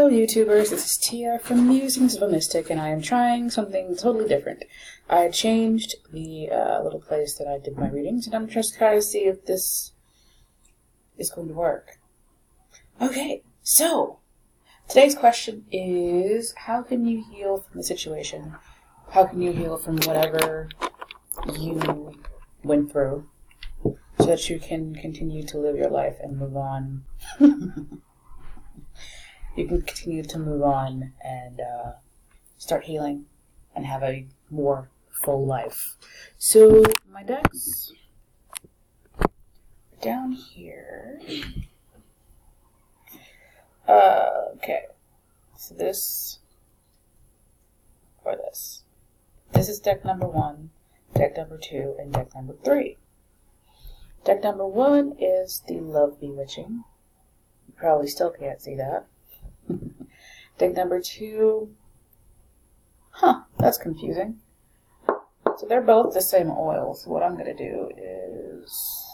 Hello YouTubers, this is Tia from Musings of a Mystic, and I am trying something totally different. I changed the little place that I did my readings, and I'm just trying to see if this is going to work. Okay, so today's question is, how can you heal from the situation? How can you heal from whatever you went through so that you can continue to live your life and move on? You can continue to move on and start healing and have a more full life. So my decks are down here. Okay, so this or this. This is deck number 1, deck number 2, and deck number 3. Deck number 1 is the Love Bewitching. You probably still can't see that. Deck number 2, that's confusing. So they're both the same oil. So what I'm going to do is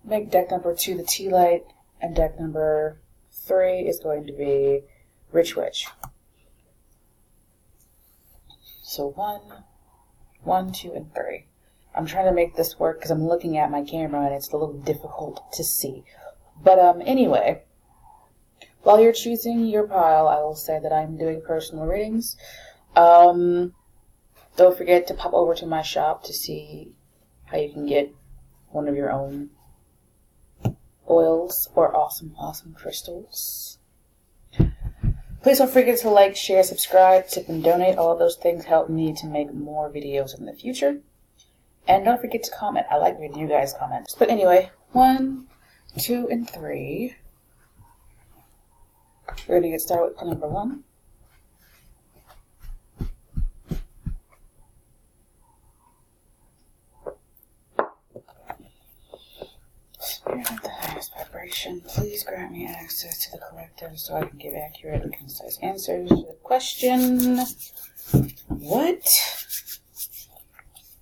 make deck number 2 the Tea Light, and deck number 3 is going to be Rich Witch. So 1, 2, and 3. I'm trying to make this work because I'm looking at my camera and it's a little difficult to see. But anyway, while you're choosing your pile, I will say that I'm doing personal readings. Don't forget to pop over to my shop to see how you can get one of your own oils or awesome crystals. Please don't forget to like, share, subscribe, tip, and donate. All of those things help me to make more videos in the future. And don't forget to comment. I like reading you guys' comments. But anyway, 1, 2, and 3. We're going to get started with number 1. Spirit of the highest vibration, please grant me access to the collective so I can give accurate and concise answers to the question. What?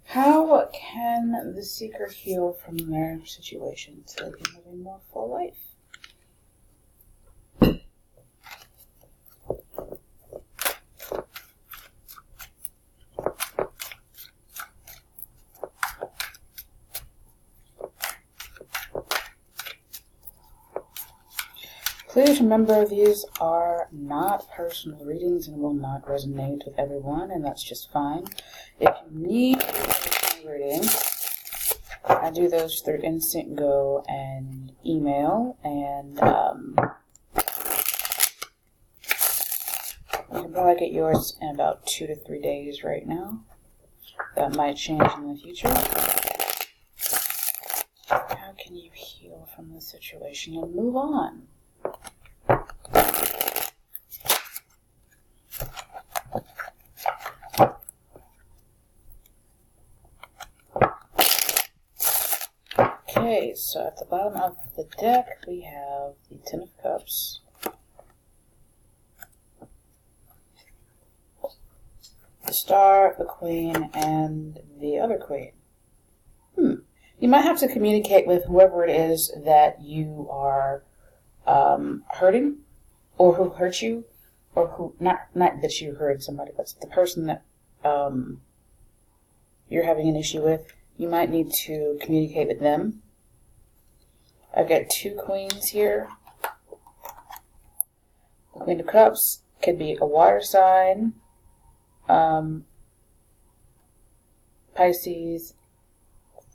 How can the seeker heal from their situation so they can live a more full life? Please remember, these are not personal readings and will not resonate with everyone, and that's just fine. If you need a personal reading, I do those through InstantGo and email, and you can probably get yours in about 2 to 3 days right now. That might change in the future. How can you heal from the situation and move on? Okay, so at the bottom of the deck we have the Ten of Cups, the Star, the Queen, and the other Queen. You might have to communicate with whoever it is that you are hurting, or who hurt you, or who, not that you hurt somebody, but the person that you're having an issue with. You might need to communicate with them. I've got 2 queens here. The Queen of Cups could be a water sign, Pisces.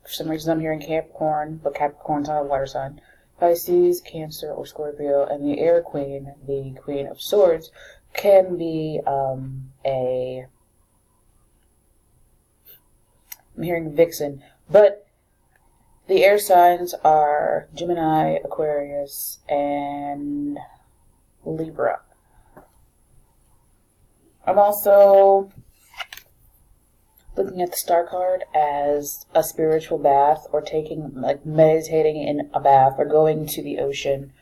For some reason I'm hearing Capricorn, but Capricorn's not a water sign. Pisces, Cancer, or Scorpio. And the air queen, the Queen of Swords, can be I'm hearing Vixen, but the air signs are Gemini, Aquarius, and Libra. I'm also looking at the Star card as a spiritual bath, or meditating in a bath, or going to the ocean,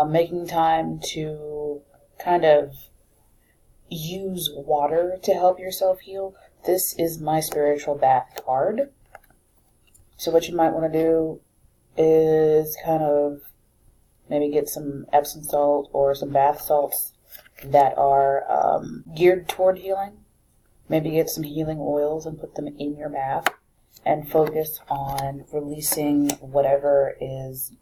making time to kind of use water to help yourself heal. This is my spiritual bath card. So what you might want to do is kind of Maybe get some Epsom salt or some bath salts that are geared toward healing. Maybe get some healing oils and put them in your bath and focus on releasing whatever is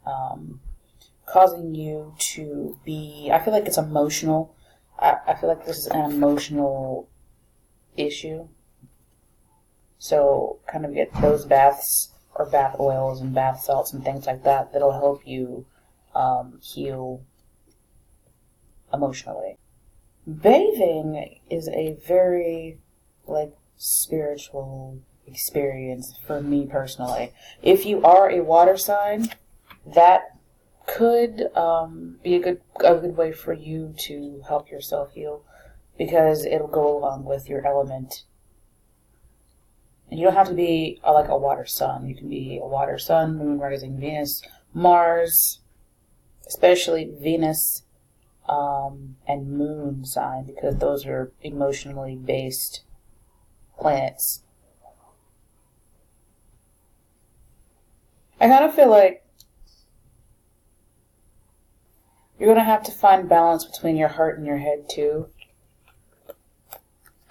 causing you to be, I feel like it's emotional. I feel like this is an emotional issue. So kind of get those baths or bath oils and bath salts and things like that that'll help you heal emotionally. Bathing is a very spiritual experience for me personally. If you are a water sign, that could be a good way for you to help yourself heal, because it'll go along with your element. And you don't have to be like a water sun. You can be a water sun, moon, rising, Venus, Mars, especially Venus and moon sign, because those are emotionally based planets. I kind of feel like you're going to have to find balance between your heart and your head too,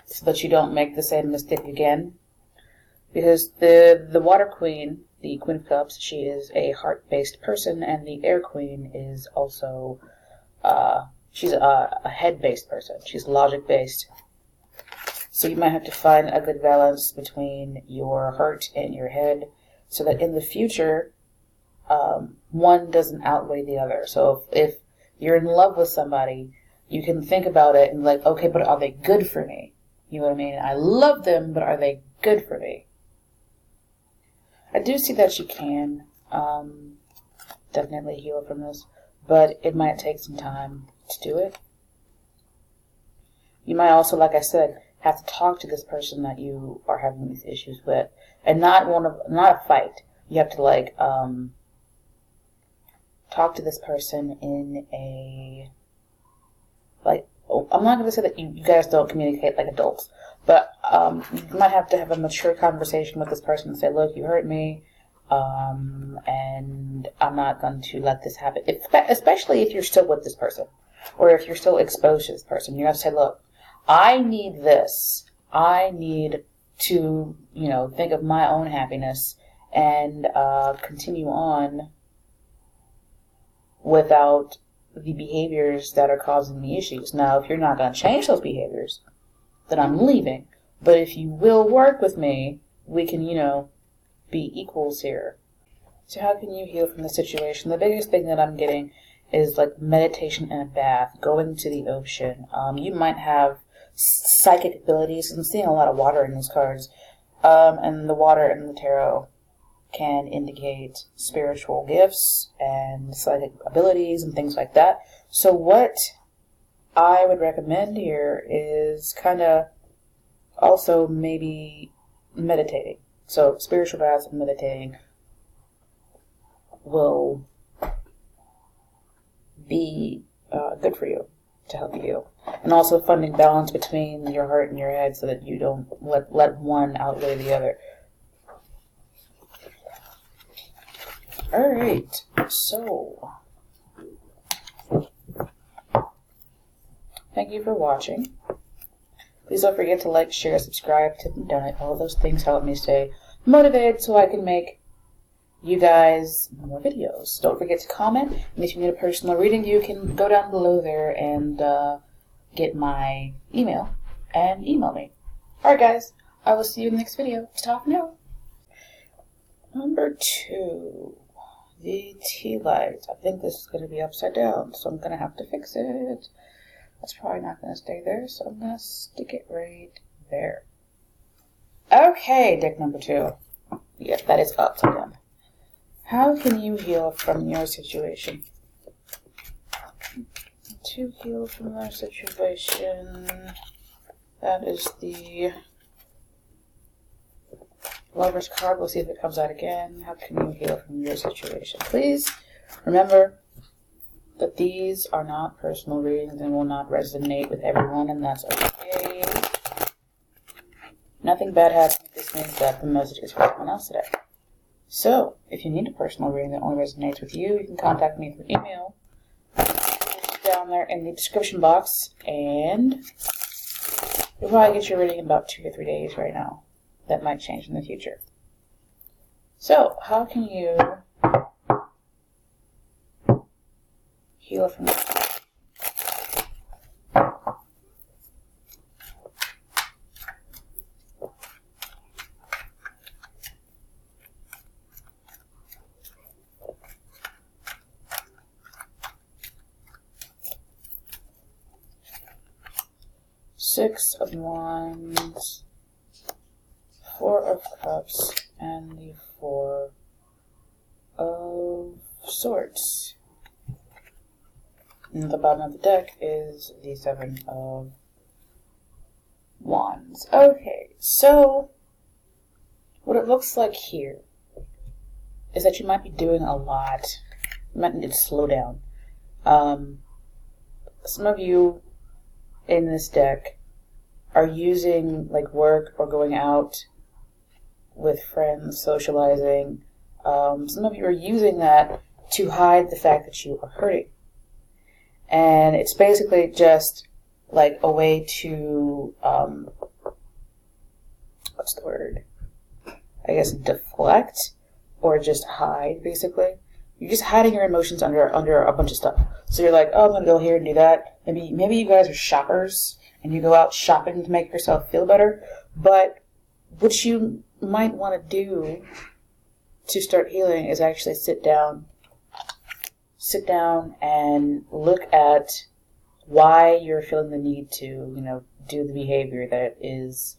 so that you don't make the same mistake again. Because the water queen, the Queen of Cups, she is a heart-based person, and the air queen is also, she's a head-based person. She's logic-based. So you might have to find a good balance between your heart and your head, so that in the future, one doesn't outweigh the other. So if you're in love with somebody, you can think about it and okay, but are they good for me? You know what I mean? I love them, but are they good for me? I do see that you can definitely heal from this, but it might take some time to do it. You might also, like I said, have to talk to this person that you are having these issues with, and not a fight. You have to talk to this person in a I'm not going to say that you guys don't communicate like adults, but you might have to have a mature conversation with this person and say, look, you hurt me, and I'm not going to let this happen. Especially if you're still with this person, or if you're still exposed to this person. You have to say, look, I need this. I need to, think of my own happiness and continue on without the behaviors that are causing me issues. Now, if you're not going to change those behaviors, then I'm leaving. But if you will work with me, we can, be equals here. So how can you heal from the situation? The biggest thing that I'm getting is meditation in a bath, going to the ocean. You might have psychic abilities. I'm seeing a lot of water in these cards. And the water in the tarot can indicate spiritual gifts and psychic abilities and things like that. So what I would recommend here is kind of also maybe meditating. So spiritual baths and meditating will be good for you to help you heal. And also finding balance between your heart and your head so that you don't let one outweigh the other. Alright, so thank you for watching. Please don't forget to like, share, subscribe, tip, and donate. All of those things help me stay motivated so I can make you guys more videos. Don't forget to comment, and if you need a personal reading, you can go down below there and get my email and email me. Alright guys, I will see you in the next video. Ta for now. Number 2. The tea light. I think this is going to be upside down, so I'm going to have to fix it. That's probably not going to stay there, so I'm going to stick it right there. Okay, deck number 2. Yes, that is upside down. How can you heal from your situation? To heal from your situation, that is the Lover's card. We'll see if it comes out again. How can you heal from your situation? Please remember that these are not personal readings and will not resonate with everyone, and that's okay. Nothing bad happened. This means that the message is for someone else today. So, if you need a personal reading that only resonates with you, you can contact me through email down there in the description box, and you'll probably get your reading in about 2 to 3 days right now. That might change in the future. So, how can you heal from this? Six of Wands, Four of Cups, and the Four of Swords. And at the bottom of the deck is the Seven of Wands. Okay, so what it looks like here is that you might be doing a lot. You might need to slow down. Some of you in this deck are using like work or going out with friends, socializing. Some of you are using that to hide the fact that you are hurting. And it's basically just like a way to, what's the word? I guess deflect or just hide, basically. You're just hiding your emotions under a bunch of stuff. So you're like, oh, I'm going to go here and do that. Maybe you guys are shoppers and you go out shopping to make yourself feel better. But what you might want to do to start healing is actually sit down and look at why you're feeling the need to, do the behavior that is,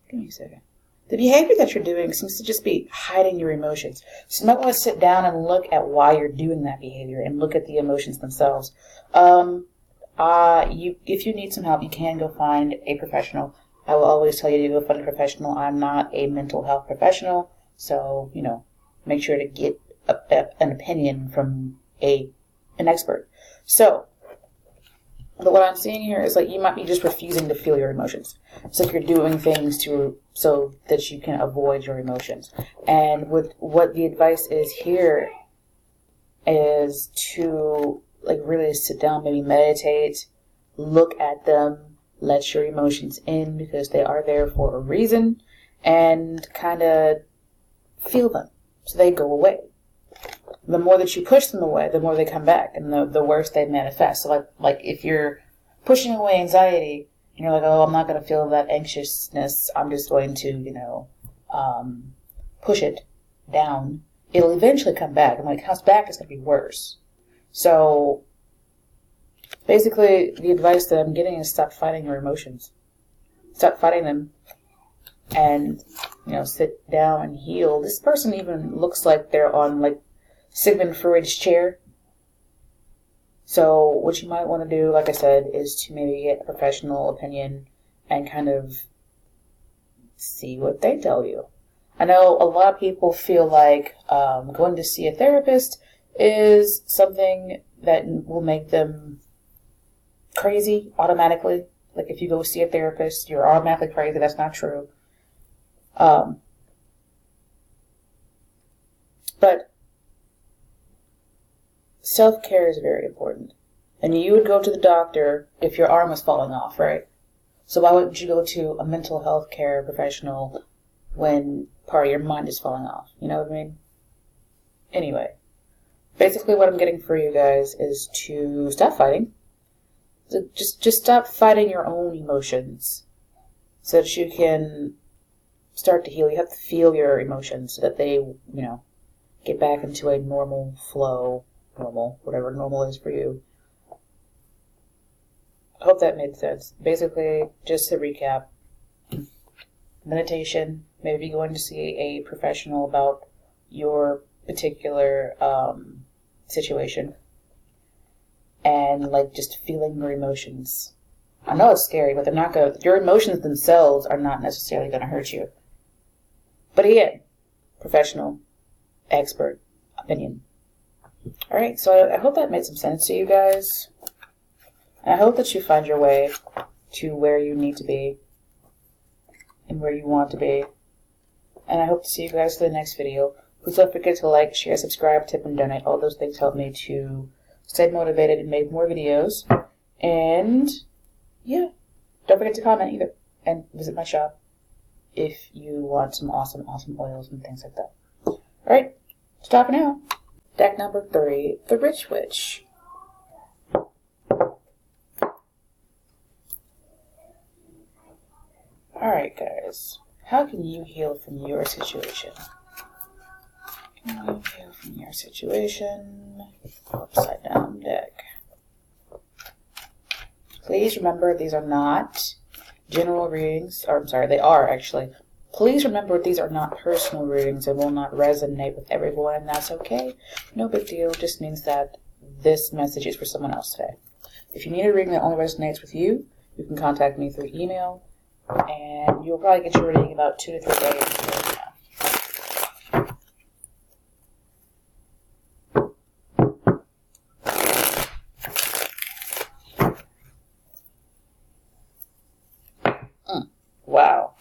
give me a second. The behavior that you're doing seems to just be hiding your emotions. So you might want to sit down and look at why you're doing that behavior and look at the emotions themselves. If you need some help, you can go find a professional. I will always tell you to go find a professional. I'm not a mental health professional, so, make sure to get an opinion from an expert. So, but what I'm seeing here is like you might be just refusing to feel your emotions. It's like you're doing things so that you can avoid your emotions. And what the advice is here is to like really sit down, maybe meditate, look at them, let your emotions in because they are there for a reason, and kind of feel them so they go away. The more that you push them away, the more they come back, and the worse they manifest. So like if you're pushing away anxiety, and you're like, oh, I'm not going to feel that anxiousness, I'm just going to, push it down, it'll eventually come back. And when it comes back, it's going to be worse. So basically, the advice that I'm getting is stop fighting your emotions. Stop fighting them and, sit down and heal. This person even looks like they're on, like, Sigmund Freud's chair. So what you might want to do, like I said, is to maybe get a professional opinion and kind of see what they tell you. I know a lot of people feel like going to see a therapist is something that will make them crazy automatically. Like if you go see a therapist, you're automatically crazy. That's not true. But self-care is very important. And you would go to the doctor if your arm was falling off, right? So why wouldn't you go to a mental health care professional when part of your mind is falling off? You know what I mean? Anyway, basically what I'm getting for you guys is to stop fighting. So just stop fighting your own emotions so that you can start to heal. You have to feel your emotions so that they, get back into a normal flow. Normal, whatever normal is for you. I hope that made sense. Basically, just to recap, meditation, maybe going to see a professional about your particular situation, and like just feeling your emotions. I know it's scary, but they're not going. Your emotions themselves are not necessarily going to hurt you. But again, professional, expert opinion. Alright, so I hope that made some sense to you guys. And I hope that you find your way to where you need to be and where you want to be. and I hope to see you guys in the next video. Please don't forget to like, share, subscribe, tip, and donate. All those things help me to stay motivated and make more videos. And yeah, don't forget to comment either. And visit my shop if you want some awesome oils and things like that. Alright, stop for now. Deck number 3, the Rich Witch. Alright guys, how can you heal from your situation? Upside down deck. Please remember these are not general readings, or I'm sorry, they are actually. Please remember these are not personal readings and will not resonate with everyone, and that's okay. No big deal, just means that this message is for someone else today. If you need a reading that only resonates with you, you can contact me through email, and you'll probably get your reading in about 2 to 3 days from now. Wow.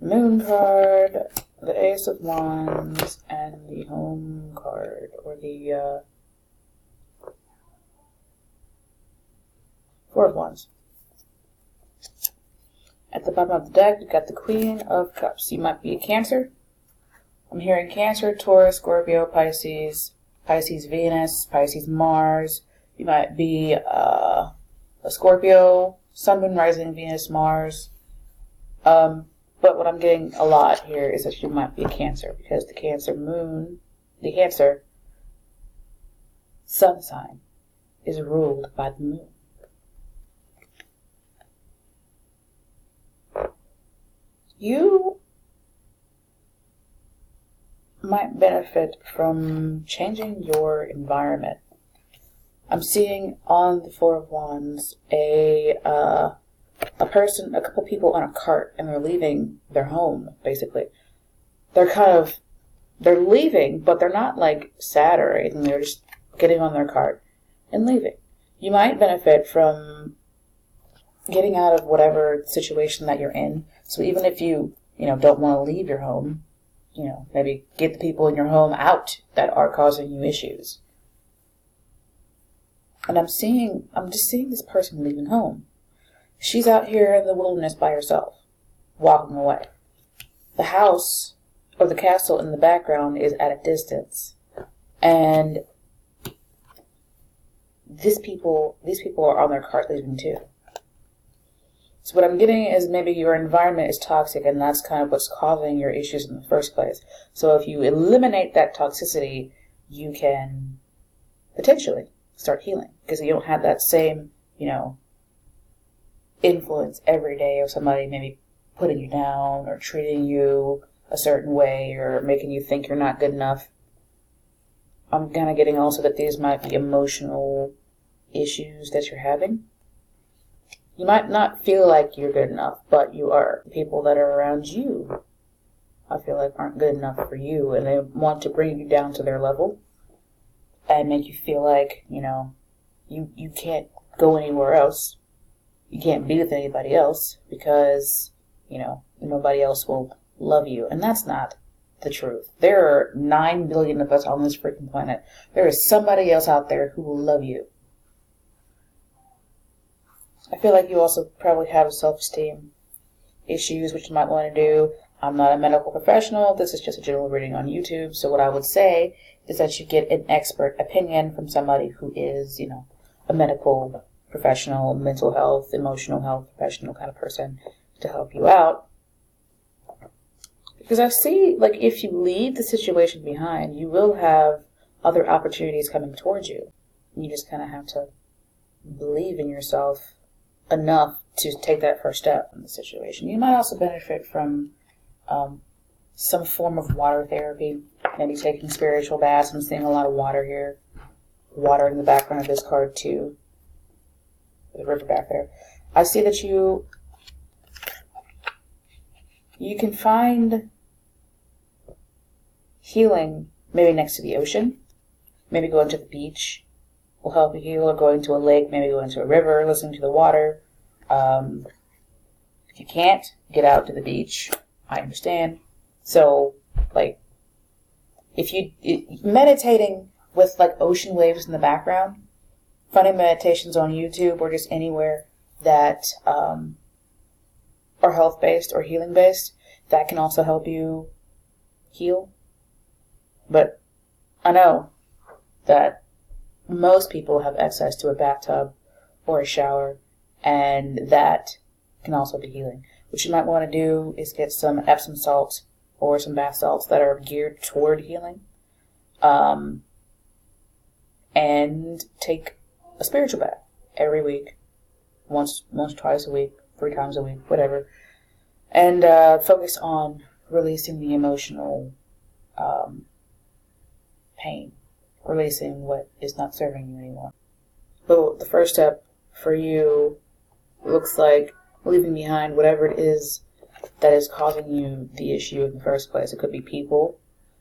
Moon card, the Ace of Wands, and the Home card, or the Four of Wands. At the bottom of the deck, you've got the Queen of Cups. You might be a Cancer. I'm hearing Cancer, Taurus, Scorpio, Pisces, Pisces Venus, Pisces Mars. You might be a Scorpio, Sun, Moon, Rising, Venus, Mars. But what I'm getting a lot here is that you might be a Cancer, because the Cancer sun sign is ruled by the moon. You might benefit from changing your environment. I'm seeing on the Four of Wands a couple people on a cart, and they're leaving their home, basically. They're leaving, but they're not like sad or anything. They're just getting on their cart and leaving. You might benefit from getting out of whatever situation that you're in. So even if you don't want to leave your home, maybe get the people in your home out that are causing you issues. And I'm just seeing this person leaving home. She's out here in the wilderness by herself, walking away. The house or the castle in the background is at a distance. And these people are on their cart leaving too. So what I'm getting is maybe your environment is toxic, and that's kind of what's causing your issues in the first place. So if you eliminate that toxicity, you can potentially start healing, because you don't have that same, influence every day of somebody maybe putting you down or treating you a certain way or making you think you're not good enough. I'm kind of getting also that these might be emotional issues that you're having. You might not feel like you're good enough, but you are. The people that are around you, I feel like, aren't good enough for you, and they want to bring you down to their level and make you feel like, you can't go anywhere else. You can't be with anybody else because, nobody else will love you. And that's not the truth. There are 9 billion of us on this freaking planet. There is somebody else out there who will love you. I feel like you also probably have self-esteem issues, which you might want to do. I'm not a medical professional. This is just a general reading on YouTube. So what I would say is that you get an expert opinion from somebody who is, a medical professional, mental health, emotional health professional kind of person to help you out. Because I see, like, if you leave the situation behind, you will have other opportunities coming towards you. You just kind of have to believe in yourself enough to take that first step in the situation. You might also benefit from some form of water therapy, maybe taking spiritual baths. I'm seeing a lot of water here. Water in the background of this card too. The river back there. I see that you can find healing maybe next to the ocean. maybe going to the beach will help you heal, or going to a lake, maybe going to a river, listening to the water. If you can't get out to the beach, I understand. So, like, meditating with, like, ocean waves in the background, finding meditations on YouTube or just anywhere that are health-based or healing-based, that can also help you heal. But I know that most people have access to a bathtub or a shower, and that can also be healing. What you might want to do is get some Epsom salts or some bath salts that are geared toward healing, and take a spiritual bath every week, once, twice a week, 3 times a week, whatever, and focus on releasing the emotional pain, releasing what is not serving you anymore. But the first step for you looks like leaving behind whatever it is that is causing you the issue in the first place. It could be people.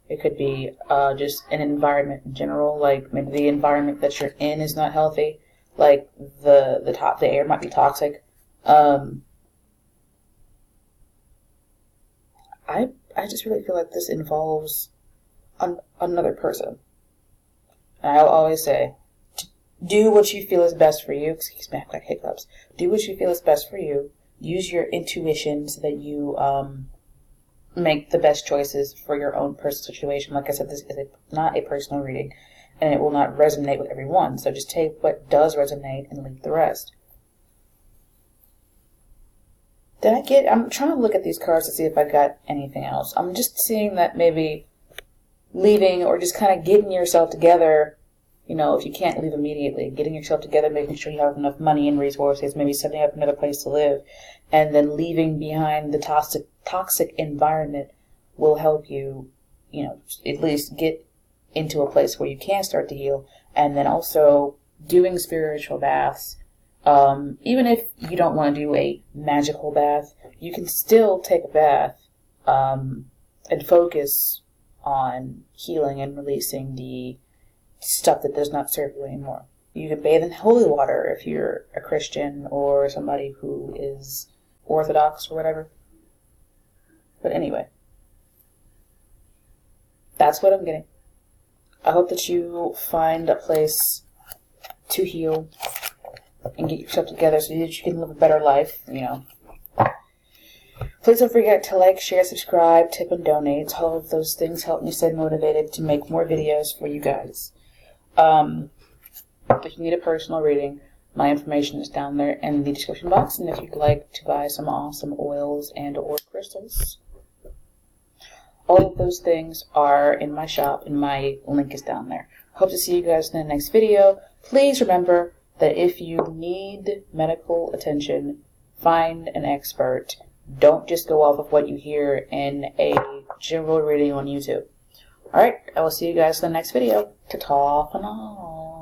It could be just an environment in general. Like, maybe the environment that you're in is not healthy. Like, the air might be toxic. I just really feel like this involves another person. And I'll always say, do what you feel is best for you. Excuse me, I have like hiccups. Do what you feel is best for you. Use your intuition so that you make the best choices for your own personal situation. Like I said, this is not a personal reading, and it will not resonate with everyone. So just take what does resonate and leave the rest. I'm trying to look at these cards to see if I got anything else. I'm just seeing that maybe leaving, or just kind of getting yourself together, if you can't leave immediately, getting yourself together, making sure you have enough money and resources, maybe setting up another place to live, and then leaving behind the toxic environment will help you, at least get into a place where you can start to heal. And then also doing spiritual baths. Even if you don't want to do a magical bath, you can still take a bath and focus on healing and releasing the stuff that does not serve you anymore. You can bathe in holy water if you're a Christian or somebody who is Orthodox or whatever. But anyway, that's what I'm getting. I hope that you find a place to heal and get yourself together so that you can live a better life, Please don't forget to like, share, subscribe, tip, and donate. All of those things help me stay motivated to make more videos for you guys. If you need a personal reading, my information is down there in the description box. And if you'd like to buy some awesome oils and or crystals, all of those things are in my shop, and my link is down there. Hope to see you guys in the next video. Please remember that if you need medical attention, find an expert. Don't just go off of what you hear in a general reading on YouTube. Alright, I will see you guys in the next video. Ta-ta for now.